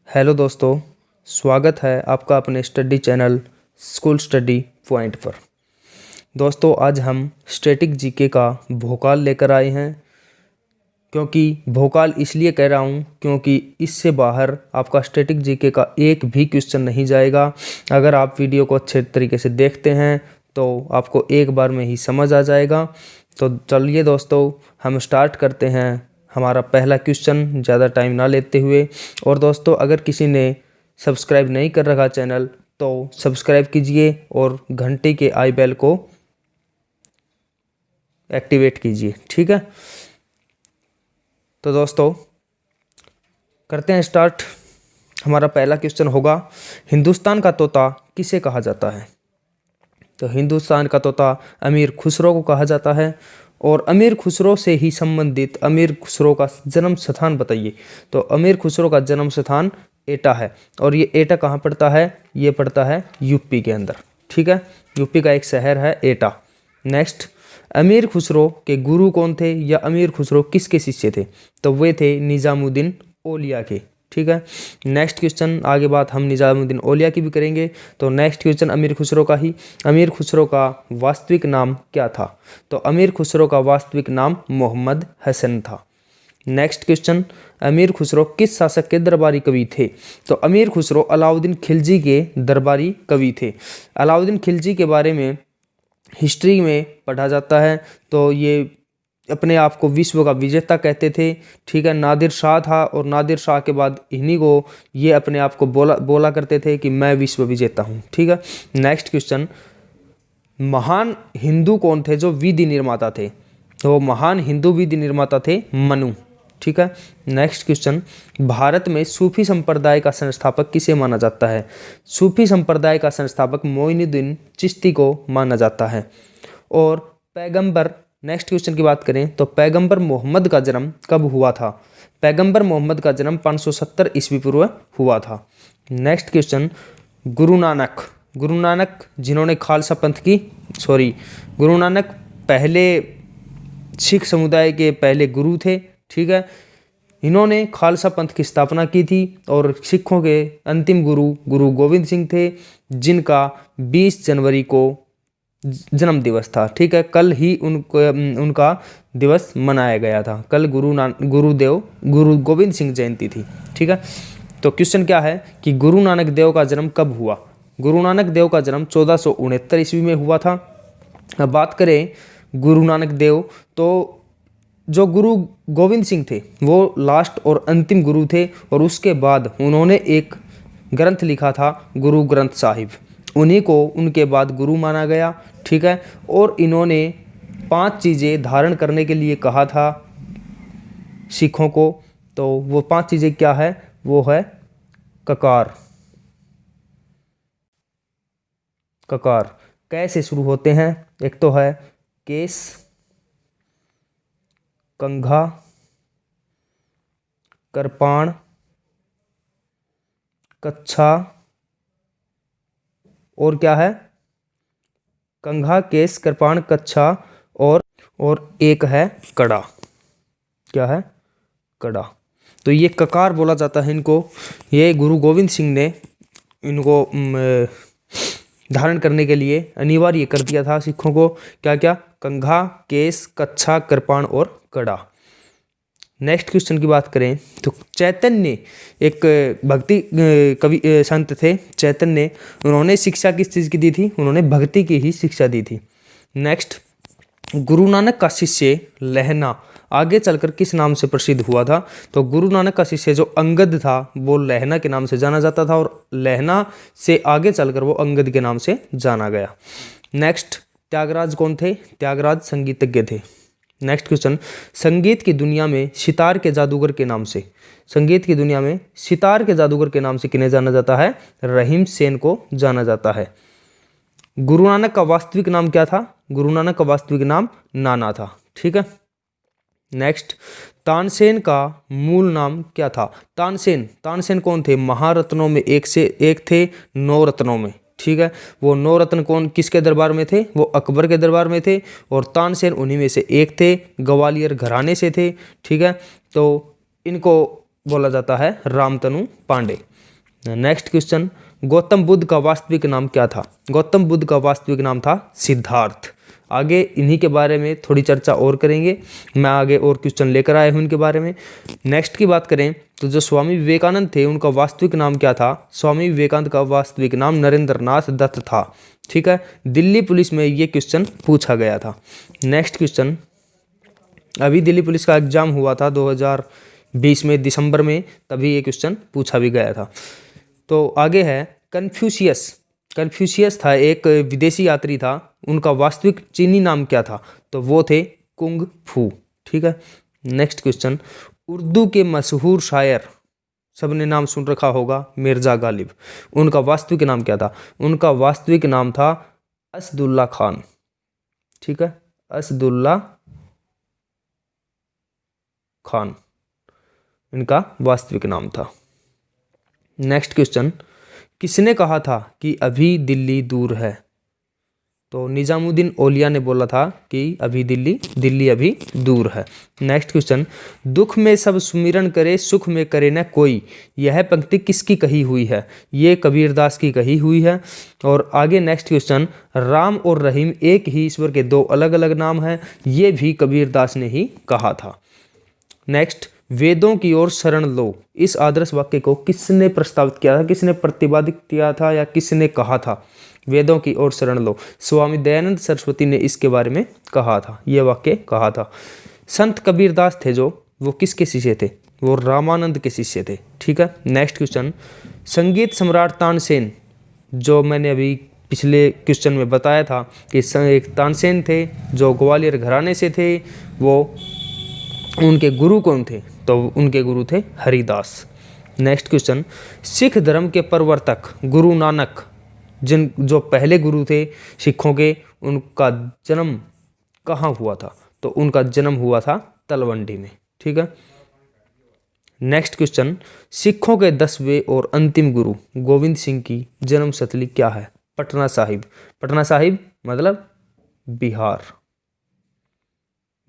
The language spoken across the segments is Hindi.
हेलो दोस्तों, स्वागत है आपका अपने study channel school study point पर। दोस्तों, आज हम स्टैटिक जीके का भोकाल लेकर आए हैं। क्योंकि भोकाल इसलिए कह रहा हूँ क्योंकि इससे बाहर आपका स्टैटिक जीके का एक भी क्वेश्चन नहीं जाएगा। अगर आप वीडियो को अच्छे तरीके से देखते हैं तो आपको एक बार में ही समझ आ जाएगा। तो चलिए दोस्तों, हम स्टार्ट करते हैं हमारा पहला क्वेश्चन ज़्यादा टाइम ना लेते हुए। और दोस्तों, अगर किसी ने सब्सक्राइब नहीं कर रखा चैनल तो सब्सक्राइब कीजिए और घंटे के आई बेल को एक्टिवेट कीजिए, ठीक है। तो दोस्तों, करते हैं स्टार्ट। हमारा पहला क्वेश्चन होगा, हिंदुस्तान का तोता किसे कहा जाता है? तो हिंदुस्तान का तोता अमीर खुसरो को कहा जाता है। और अमीर खुसरो से ही संबंधित अमीर खुसरो का जन्म स्थान बताइए। तो अमीर खुसरो का जन्म स्थान एटा है। और ये एटा कहाँ पड़ता है? ये पड़ता है यूपी के अंदर, ठीक है। यूपी का एक शहर है एटा। नेक्स्ट, अमीर खुसरो के गुरु कौन थे या अमीर खुसरो किसके शिष्य थे? तो वे थे निजामुद्दीन औलिया के, ठीक है। नेक्स्ट क्वेश्चन, आगे बात हम निजामुद्दीन औलिया की भी करेंगे। तो नेक्स्ट क्वेश्चन अमीर खुसरो का ही। अमीर खुसरो का वास्तविक नाम क्या था? तो अमीर खुसरो का वास्तविक नाम मोहम्मद हसन था। नेक्स्ट क्वेश्चन, अमीर खुसरो किस शासक के दरबारी कवि थे? तो अमीर खुसरो अलाउद्दीन खिलजी के दरबारी कवि थे। अलाउद्दीन खिलजी के बारे में हिस्ट्री में पढ़ा जाता है। तो ये अपने आप को विश्व का विजेता कहते थे, ठीक है। नादिर शाह था और नादिर शाह के बाद इन्हीं को ये अपने आप को बोला करते थे कि मैं विश्व विजेता हूँ, ठीक है। नेक्स्ट क्वेश्चन, महान हिंदू कौन थे जो विधि निर्माता थे? तो महान हिंदू विधि निर्माता थे मनु, ठीक है। नेक्स्ट क्वेश्चन, भारत में सूफी संप्रदाय का संस्थापक किसे माना जाता है? सूफी संप्रदाय का संस्थापक मोइनुद्दीन चिश्ती को माना जाता है। और पैगंबर, नेक्स्ट क्वेश्चन की बात करें तो पैगंबर मोहम्मद का जन्म कब हुआ था? पैगंबर मोहम्मद का जन्म 570 ईस्वी पूर्व हुआ था। नेक्स्ट क्वेश्चन, गुरु नानक जिन्होंने खालसा पंथ की गुरु नानक पहले सिख समुदाय के पहले गुरु थे, ठीक है। इन्होंने खालसा पंथ की स्थापना की थी और सिखों के अंतिम गुरु गोविंद सिंह थे, जिनका 20 जनवरी को जन्म दिवस था, ठीक है। कल ही उनका दिवस मनाया गया था। कल गुरु गोविंद सिंह जयंती थी, ठीक है। तो क्वेश्चन क्या है कि गुरु नानक देव का जन्म कब हुआ? गुरु नानक देव का जन्म 1469 ईस्वी में हुआ था। अब बात करें गुरु नानक देव, तो जो गुरु गोविंद सिंह थे वो लास्ट और अंतिम गुरु थे। और उसके बाद उन्होंने एक ग्रंथ लिखा था, गुरु ग्रंथ साहिब। उन्हीं को उनके बाद गुरु माना गया, ठीक है। और इन्होंने 5 चीज़ें धारण करने के लिए कहा था सिखों को। तो वो 5 चीज़ें क्या है? वो है ककार। कैसे शुरू होते हैं? एक तो है केस, कंघा, कृपाण, कच्छा, और क्या है? कंघा, केस, कृपाण, कच्छा और एक है कड़ा। क्या है? कड़ा। तो ये ककार बोला जाता है इनको। ये गुरु गोविंद सिंह ने इनको धारण करने के लिए अनिवार्य कर दिया था सिखों को। क्या क्या? कंघा, केस, कच्छा, कृपाण और कड़ा। नेक्स्ट क्वेश्चन की बात करें तो चैतन्य एक भक्ति कवि संत थे। चैतन्य, उन्होंने शिक्षा किस चीज़ की दी थी? उन्होंने भक्ति की ही शिक्षा दी थी। नेक्स्ट, गुरु नानक का शिष्य लहना आगे चलकर किस नाम से प्रसिद्ध हुआ था? तो गुरु नानक का शिष्य जो अंगद था वो लहना के नाम से जाना जाता था और लहना से आगे चलकर वो अंगद के नाम से जाना गया। नेक्स्ट, त्यागराज कौन थे? त्यागराज संगीतज्ञ थे। नेक्स्ट क्वेश्चन, संगीत की दुनिया में सितार के जादूगर के नाम से किन्हें जाना जाता है? रहीम सेन को जाना जाता है। गुरु नानक का वास्तविक नाम क्या था? गुरु नानक का वास्तविक नाम नाना था, ठीक है। नेक्स्ट, तानसेन का मूल नाम क्या था? तानसेन कौन थे? महारत्नों में एक से एक थे, 9 रत्नों में, ठीक है। वो 9 रत्न कौन किसके दरबार में थे? वो अकबर के दरबार में थे और तानसेन उन्हीं में से एक थे, ग्वालियर घराने से थे, ठीक है। तो इनको बोला जाता है रामतनु पांडे। नेक्स्ट क्वेश्चन, गौतम बुद्ध का वास्तविक नाम क्या था? गौतम बुद्ध का वास्तविक नाम था सिद्धार्थ। आगे इन्हीं के बारे में थोड़ी चर्चा और करेंगे, मैं आगे और क्वेश्चन लेकर आया हूँ इनके बारे में। नेक्स्ट की बात करें तो जो स्वामी विवेकानंद थे उनका वास्तविक नाम क्या था? स्वामी विवेकानंद का वास्तविक नाम नरेंद्र नाथ दत्त था। ठीक है, दिल्ली पुलिस में ये क्वेश्चन पूछा गया था। नेक्स्ट क्वेश्चन, अभी दिल्ली पुलिस का एग्जाम हुआ था 2020 में दिसंबर में, तभी ये क्वेश्चन पूछा भी गया था। तो आगे है कन्फ्यूशियस। कन्फ्यूशियस था एक विदेशी यात्री था, उनका वास्तविक चीनी नाम क्या था? तो वो थे कुंग फू। ठीक है, नेक्स्ट क्वेश्चन, उर्दू के मशहूर शायर, सबने नाम सुन रखा होगा, मिर्ज़ा गालिब, उनका वास्तविक नाम क्या था? उनका वास्तविक नाम था असदुल्ला खान। ठीक है, असदुल्ला खान इनका वास्तविक नाम था। नेक्स्ट क्वेश्चन, किसने कहा था कि अभी दिल्ली दूर है? तो निजामुद्दीन औलिया ने बोला था कि अभी दिल्ली अभी दूर है। नेक्स्ट क्वेश्चन, दुख में सब सुमिरन करे सुख में करे न कोई, यह पंक्ति किसकी कही हुई है? ये कबीरदास की कही हुई है। और आगे नेक्स्ट क्वेश्चन, राम और रहीम एक ही ईश्वर के दो अलग अलग नाम हैं, ये भी कबीरदास ने ही कहा था। नेक्स्ट, वेदों की ओर शरण लो, इस आदर्श वाक्य को किसने प्रस्तावित किया था, किसने प्रतिपादित किया था या किसने कहा था? वेदों की ओर शरण लो, स्वामी दयानंद सरस्वती ने इसके बारे में कहा था, यह वाक्य कहा था। संत कबीरदास थे जो, वो किसके शिष्य थे? वो रामानंद के शिष्य थे। ठीक है, नेक्स्ट क्वेश्चन, संगीत सम्राट तानसेन, जो मैंने अभी पिछले क्वेश्चन में बताया था कि एक तानसेन थे जो ग्वालियर घराने से थे, वो उनके गुरु कौन थे? तो उनके गुरु थे हरिदास। नेक्स्ट क्वेश्चन, सिख धर्म के प्रवर्तक गुरु नानक, जो पहले गुरु थे सिखों के, उनका जन्म कहाँ हुआ था? तो उनका जन्म हुआ था तलवंडी में। ठीक है, नेक्स्ट क्वेश्चन, सिखों के 10वें और अंतिम गुरु गोविंद सिंह की जन्म स्थली क्या है? पटना साहिब। पटना साहिब मतलब बिहार,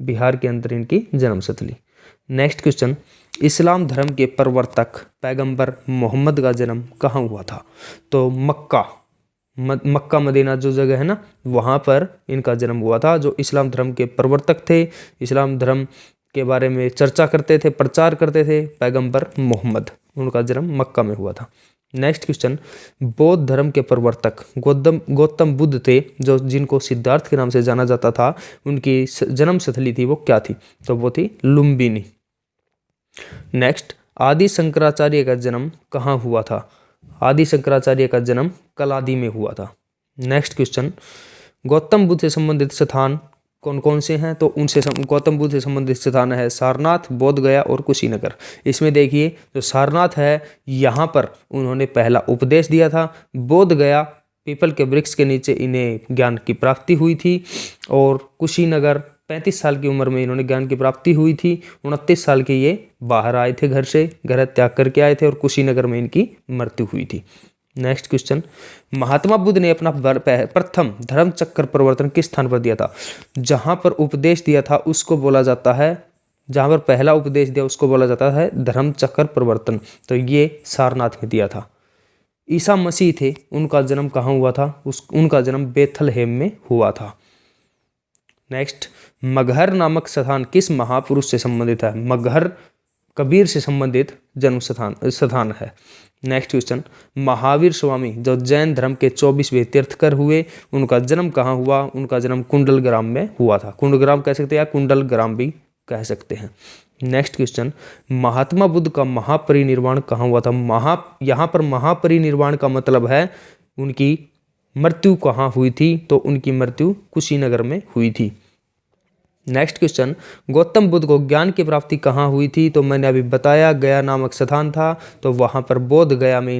बिहार के अंदर इनकी जन्म स्थली। नेक्स्ट क्वेश्चन, इस्लाम धर्म के प्रवर्तक पैगंबर मोहम्मद का जन्म कहाँ हुआ था? तो मक्का मदीना जो जगह है ना, वहाँ पर इनका जन्म हुआ था। जो इस्लाम धर्म के प्रवर्तक थे, इस्लाम धर्म के बारे में चर्चा करते थे, प्रचार करते थे, पैगंबर मोहम्मद, उनका जन्म मक्का में हुआ था। नेक्स्ट क्वेश्चन, बौद्ध धर्म के प्रवर्तक गौतम बुद्ध थे, जो जिनको सिद्धार्थ के नाम से जाना जाता था, उनकी जन्म स्थली थी वो क्या थी? तो वो थी लुम्बिनी। नेक्स्ट, आदि शंकराचार्य का जन्म कहाँ हुआ था? आदि शंकराचार्य का जन्म कलादी में हुआ था। नेक्स्ट क्वेश्चन, गौतम बुद्ध से संबंधित स्थान कौन कौन से हैं? तो उनसे गौतम बुद्ध से संबंधित स्थान है सारनाथ, बोध गया और कुशीनगर। इसमें देखिए, जो सारनाथ है यहाँ पर उन्होंने पहला उपदेश दिया था, बोध गया पीपल के वृक्ष के नीचे इन्हें ज्ञान की प्राप्ति हुई थी, और कुशीनगर 35 साल की उम्र में इन्होंने ज्ञान की प्राप्ति हुई थी। 29 साल के ये बाहर आए थे, घर से घर त्याग करके आए थे, और कुशीनगर में इनकी मृत्यु हुई थी। नेक्स्ट क्वेश्चन, महात्मा बुद्ध ने अपना प्रथम धर्म चक्र प्रवर्तन किस स्थान पर दिया था? जहां पर उपदेश दिया था उसको बोला जाता है, जहां पर पहला उपदेश दिया उसको बोला जाता है धर्म चक्र प्रवर्तन। तो ये सारनाथ में दिया था। ईसा मसीह थे, उनका जन्म कहाँ हुआ था? उनका जन्म बेथलहेम में हुआ था। नेक्स्ट, मगहर नामक स्थान किस महापुरुष से संबंधित है? मगहर कबीर से संबंधित जन्म स्थान है। नेक्स्ट क्वेश्चन, महावीर स्वामी जो जैन धर्म के 24वें तीर्थकर हुए, उनका जन्म कहाँ हुआ? उनका जन्म कुंडलग्राम में हुआ था। कुंडग्राम कह सकते हैं या कुंडलग्राम भी कह सकते हैं। नेक्स्ट क्वेश्चन, महात्मा बुद्ध का महापरिनिर्वाण कहाँ हुआ था? यहाँ पर महापरिनिर्वाण का मतलब है उनकी मृत्यु कहाँ हुई थी? तो उनकी मृत्यु कुशीनगर में हुई थी। नेक्स्ट क्वेश्चन, गौतम बुद्ध को ज्ञान की प्राप्ति कहाँ हुई थी? तो मैंने अभी बताया, गया नामक स्थान था, तो वहाँ पर बोध गया में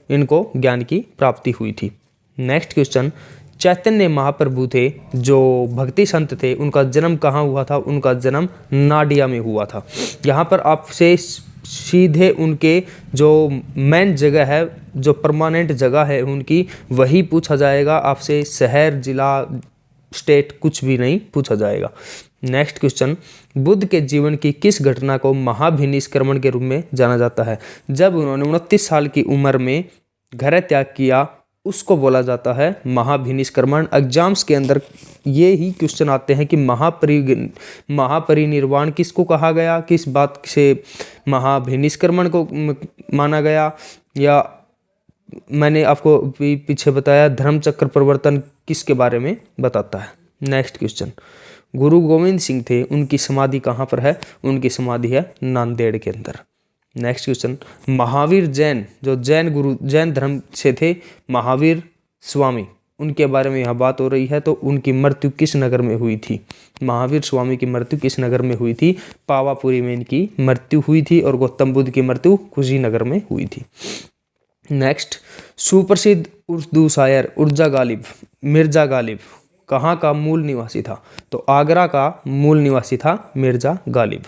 इनको ज्ञान की प्राप्ति हुई थी। नेक्स्ट क्वेश्चन, चैतन्य महाप्रभु थे जो भक्ति संत थे, उनका जन्म कहाँ हुआ था? उनका जन्म नाडिया में हुआ था। यहाँ पर आपसे सीधे उनके जो मेन जगह है, जो परमानेंट जगह है उनकी, वही पूछा जाएगा आपसे। शहर, जिला, स्टेट कुछ भी नहीं पूछा जाएगा। नेक्स्ट क्वेश्चन, बुद्ध के जीवन की किस घटना को महाभिनिष्क्रमण के रूप में जाना जाता है? जब उन्होंने 29 साल की उम्र में घर त्याग किया उसको बोला जाता है महाभिनिष्क्रमण। एग्जाम्स के अंदर ये ही क्वेश्चन आते हैं कि महापरिनिर्वाण किसको कहा गया, किस बात से महाभिनिष्क्रमण को माना गया, या मैंने आपको पीछे बताया धर्म चक्र परिवर्तन किसके बारे में बताता है। नेक्स्ट क्वेश्चन, गुरु गोविंद सिंह थे, उनकी समाधि कहाँ पर है? उनकी समाधि है नांदेड़ के अंदर। नेक्स्ट क्वेश्चन, महावीर जैन, जो जैन गुरु जैन धर्म से थे महावीर स्वामी, उनके बारे में यहाँ बात हो रही है। तो उनकी मृत्यु किस नगर में हुई थी? महावीर स्वामी की मृत्यु किस नगर में हुई थी? पावापुरी में इनकी मृत्यु हुई थी और गौतम बुद्ध की मृत्यु कुशीनगर में हुई थी। नेक्स्ट, सुप्रसिद्ध उर्दू शायर मिर्जा गालिब कहाँ का मूल निवासी था? तो आगरा का मूल निवासी था मिर्जा गालिब।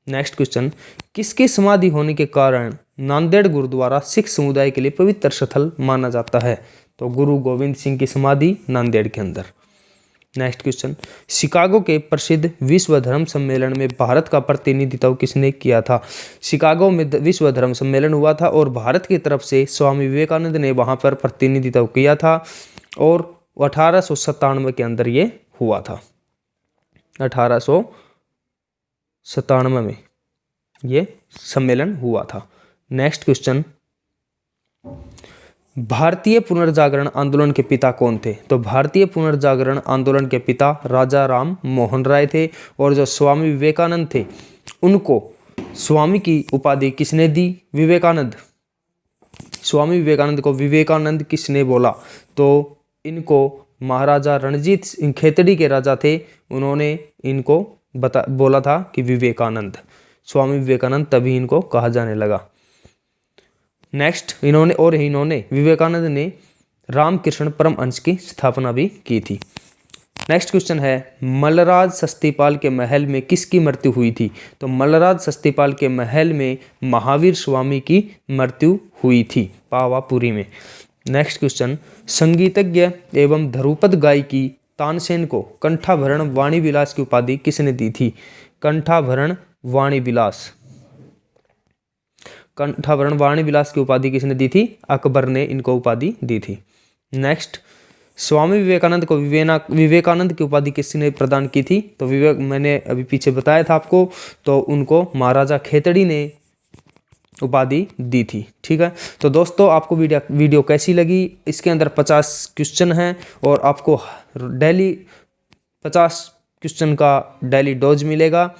नेक्स्ट क्वेश्चन, किसकी समाधि होने के कारण नांदेड़ गुरुद्वारा सिख समुदाय के लिए पवित्र स्थल माना जाता है? तो गुरु गोविंद सिंह की समाधि नांदेड़ के अंदर। नेक्स्ट क्वेश्चन, शिकागो के प्रसिद्ध विश्व धर्म सम्मेलन में भारत का प्रतिनिधित्व किसने किया था? शिकागो में विश्व धर्म सम्मेलन हुआ था और भारत की तरफ से स्वामी विवेकानंद ने वहां पर प्रतिनिधित्व किया था और 1897 के अंदर ये हुआ था। 1897 में ये सम्मेलन हुआ था। नेक्स्ट क्वेश्चन, भारतीय पुनर्जागरण आंदोलन के पिता कौन थे? तो भारतीय पुनर्जागरण आंदोलन के पिता राजा राम मोहन राय थे और जो स्वामी विवेकानंद थे उनको स्वामी की उपाधि किसने दी? विवेकानंद। स्वामी विवेकानंद को विवेकानंद किसने बोला? तो इनको महाराजा रणजीत सिंह खेतड़ी के राजा थे, उन्होंने इनको बोला था कि विवेकानंद, स्वामी विवेकानंद, तभी इनको कहा जाने लगा। नेक्स्ट, इन्होंने विवेकानंद ने रामकृष्ण परमहंस की स्थापना भी की थी। नेक्स्ट क्वेश्चन है, मल्लराज सस्तीपाल के महल में किसकी मृत्यु हुई थी? तो मल्लराज सस्तीपाल के महल में महावीर स्वामी की मृत्यु हुई थी पावापुरी में। नेक्स्ट क्वेश्चन, संगीतज्ञ एवं ध्रुपद गायकी तानसेन को कंठाभरण वाणी विलास की उपाधि किसने दी थी? कंठाभरण वाणी विलास की उपाधि किसने दी थी? अकबर ने इनको उपाधि दी थी। नेक्स्ट, स्वामी विवेकानंद को विवेकानंद की उपाधि किसने प्रदान की थी? तो मैंने अभी पीछे बताया था आपको, तो उनको महाराजा खेतड़ी ने उपाधि दी थी। ठीक है, तो दोस्तों आपको वीडियो कैसी लगी? इसके अंदर 50 क्वेश्चन हैं और आपको डेली 50 क्वेश्चन का डेली डोज मिलेगा।